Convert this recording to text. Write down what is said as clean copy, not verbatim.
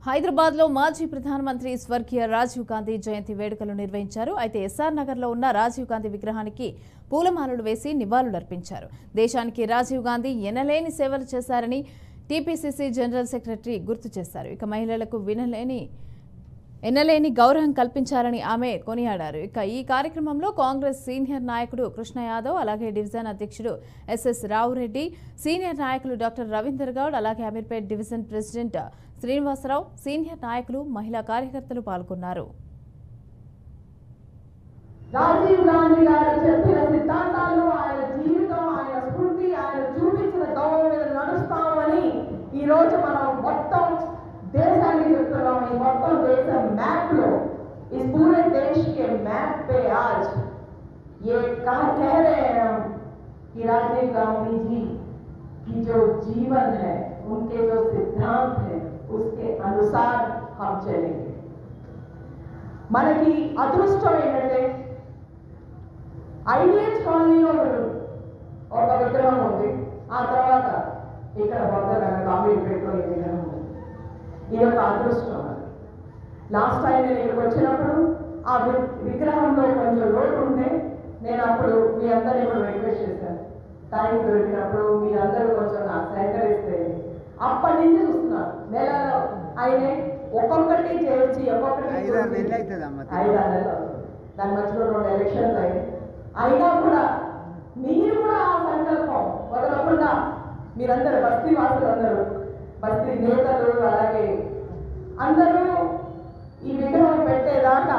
హైదరాబాద్లో మాజీ ప్రధానమంత్రి స్వర్గీయ రాజీవ్ గాంధీ జయంతి వేడుకలు నిర్వహించారు. అయితే ఎస్ఆర్ నగర్లో ఉన్న రాజీవ్ గాంధీ విగ్రహానికి పూలమాలలు వేసి నివాళులర్పించారు. దేశానికి రాజీవ్ గాంధీ ఎనలేని సేవలు చేశారని టీపీసీసీ జనరల్ సెక్రటరీ గుర్తు చేశారు. ఇక మహిళలకు ఎనలేని గౌరవం కల్పించారని ఆమె కొనియాడారు. ఇక ఈ కార్యక్రమంలో కాంగ్రెస్ సీనియర్ నాయకుడు కృష్ణ యాదవ్, అలాగే డివిజన్ అధ్యక్షుడు ఎస్ఎస్ రావురెడ్డి, సీనియర్ నాయకులు డాక్టర్ రవీందర్ గౌడ్, అలాగే Ameerpet division president Srinivasa Rao, senior నాయకులు, మహిళా కార్యకర్తలు పాల్గొన్నారు. రాజీవ్ గాంధీ గారు చెప్పిన సిద్ధాంతాలు, ఆయన జీవితం, ఆయన స్ఫూర్తి, ఆయన చూపించిన దోవ మీద నడుస్తామని ఈ రోజు మనం మొత్తం దేశానికి చెప్తున్నాం. ఈ మొత్తం దేశం मैप लो, इस पूरे देश के मैप पे आज ये कह रहे हैं हम कि राजीव गांधी जी की जो जीवन है, उनके जो सिद्धांत है, उसके अनुसार हम चलेंगे. మనకి అదృష్టం ఏంటంటే ఐడియల్స్ కాలనీలో ఒక విగ్రహం ఉంది, ఆ తర్వాత ఇక్కడ అమీర్పేటలో ఈ విగ్రహం ఉంది. ఇది ఒక అదృష్టం. లాస్ట్ టైం నేను ఇక్కడికి వచ్చినప్పుడు ఆ విగ్రహంలో కొంచెం లోటు ఉంటే నేను అప్పుడు మీ అందరినీ కూడా రిక్వెస్ట్ చేశాను, టైం దొరికినప్పుడు మీరందరూ కొంచెం నాకు సహకరిస్తే. అప్పటి నుంచి చూస్తున్నారు, నెలలో అయినే ఒక్కొక్కటి చేర్చి ఒక్కొక్కటి 5-6 నెలలు దాని మధ్యలో 2 ఎలక్షన్స్ అయ్యాయి. అయినా కూడా మీరు కూడా ఆ సంకల్పం వదలకుండా మీరందరూ బస్తీ వాసులందరూ, బస్తీ నేతలు, అలాగే అందరూ ఈ విగ్రహం పెట్టేదాకా